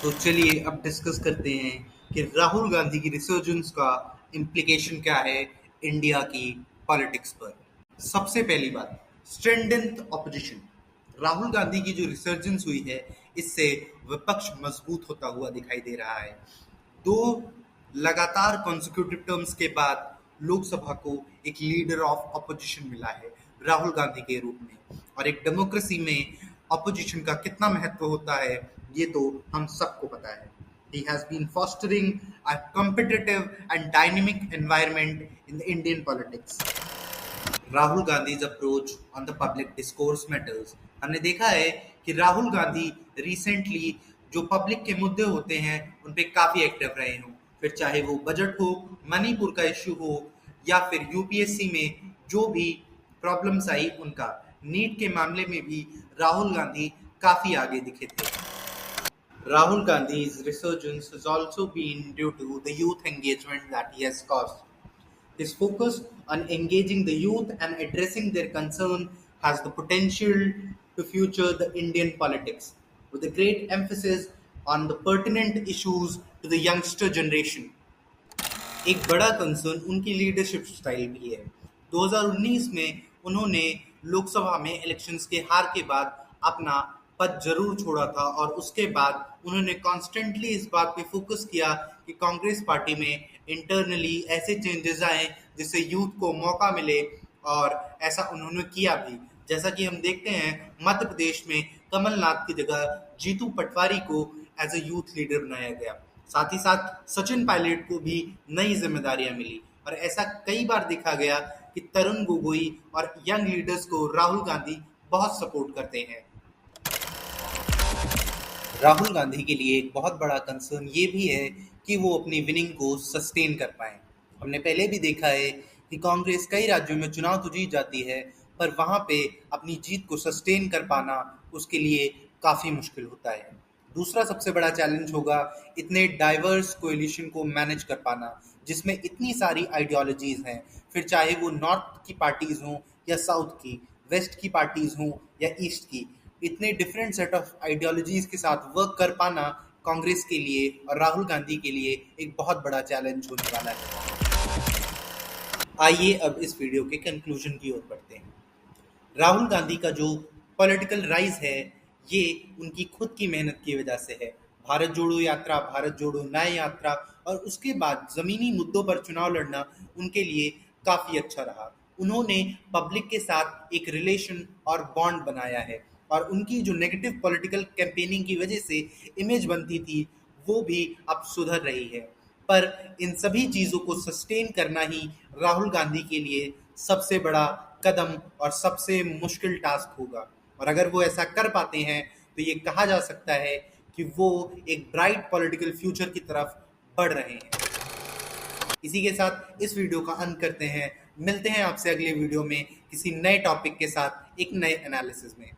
तो चलिए अब डिस्कस करते हैं कि राहुल गांधी की रिसर्जेंस का इम्प्लीकेशन क्या है इंडिया की पॉलिटिक्स पर। सबसे पहली बात, स्ट्रेंथेंड ऑपोजिशन। राहुल गांधी की जो रिसर्जेंस हुई है, इससे विपक्ष मजबूत होता हुआ दिखाई दे रहा है। दो लगातार कॉन्सिक्यूटिव टर्म्स के बाद लोकसभा को एक लीडर ऑफ ऑपोजिशन मिला है राहुल गांधी के रूप में, और एक डेमोक्रेसी में ऑपोजिशन का कितना महत्व होता है ये तो हम सबको पता है। He has been fostering a competitive and dynamic environment in the Indian politics. Rahul Gandhi's approach on the public discourse matters. हमने देखा है कि राहुल गांधी रिसेंटली जो पब्लिक के मुद्दे होते हैं उन पे काफी एक्टिव रहे हों, फिर चाहे वो बजट हो, मणिपुर का इश्यू हो, या फिर यूपीएससी में जो भी प्रॉब्लम्स आई उनका, नीट के मामले में भी राहुल गांधी काफी आगे दिखे थे। Rahul Gandhi's resurgence has also been due to the youth engagement that he has caused. His focus on engaging the youth and addressing their concern has the potential to future the Indian politics, with a great emphasis on the pertinent issues to the youngster generation. एक बड़ा concern उनकी leadership style भी है। 2019 में उन्होंने लोकसभा में elections के हार के बाद अपना पद जरूर छोड़ा था, और उसके बाद उन्होंने कॉन्स्टेंटली इस बात पे फोकस किया कि कांग्रेस पार्टी में इंटरनली ऐसे चेंजेस आए जिससे यूथ को मौका मिले, और ऐसा उन्होंने किया भी। जैसा कि हम देखते हैं मध्य प्रदेश में कमलनाथ की जगह जीतू पटवारी को एज अ यूथ लीडर बनाया गया। साथ ही साथ सचिन पायलट को भी नई जिम्मेदारियां मिली, और ऐसा कई बार देखा गया कि तरुण गोगोई और यंग लीडर्स को राहुल गांधी बहुत सपोर्ट करते हैं। राहुल गांधी के लिए एक बहुत बड़ा कंसर्न ये भी है कि वो अपनी विनिंग को सस्टेन कर पाए। हमने पहले भी देखा है कि कांग्रेस कई राज्यों में चुनाव तो जीत जाती है, पर वहां पे अपनी जीत को सस्टेन कर पाना उसके लिए काफी मुश्किल होता है। दूसरा सबसे बड़ा चैलेंज होगा इतने डाइवर्स कोएलिशन को मैनेज कर पाना, जिसमें इतनी सारी आइडियोलॉजीज हैं, फिर चाहे वो नॉर्थ की पार्टीज हों या साउथ की, वेस्ट की पार्टीज हों या ईस्ट की। इतने डिफरेंट सेट ऑफ आइडियोलॉजीज के साथ वर्क कर पाना कांग्रेस के लिए और राहुल गांधी के लिए एक बहुत बड़ा चैलेंज होने वाला है। आइए अब इस वीडियो के कंक्लूजन की ओर बढ़ते हैं। राहुल गांधी का जो पॉलिटिकल राइज है, ये उनकी खुद की मेहनत की वजह से है। भारत जोड़ो यात्रा, भारत जोड़ो न्याय यात्रा, और उसके बाद जमीनी मुद्दों पर चुनाव लड़ना उनके लिए काफी अच्छा रहा। उन्होंने पब्लिक के साथ एक रिलेशन और बॉन्ड बनाया है, और उनकी जो नेगेटिव पॉलिटिकल कैंपेनिंग की वजह से इमेज बनती थी वो भी अब सुधर रही है। पर इन सभी चीज़ों को सस्टेन करना ही राहुल गांधी के लिए सबसे बड़ा कदम और सबसे मुश्किल टास्क होगा, और अगर वो ऐसा कर पाते हैं तो ये कहा जा सकता है कि वो एक ब्राइट पॉलिटिकल फ्यूचर की तरफ बढ़ रहे हैं। इसी के साथ इस वीडियो का अंत करते हैं। मिलते हैं आपसे अगले वीडियो में किसी नए टॉपिक के साथ एक नए एनालिसिस में।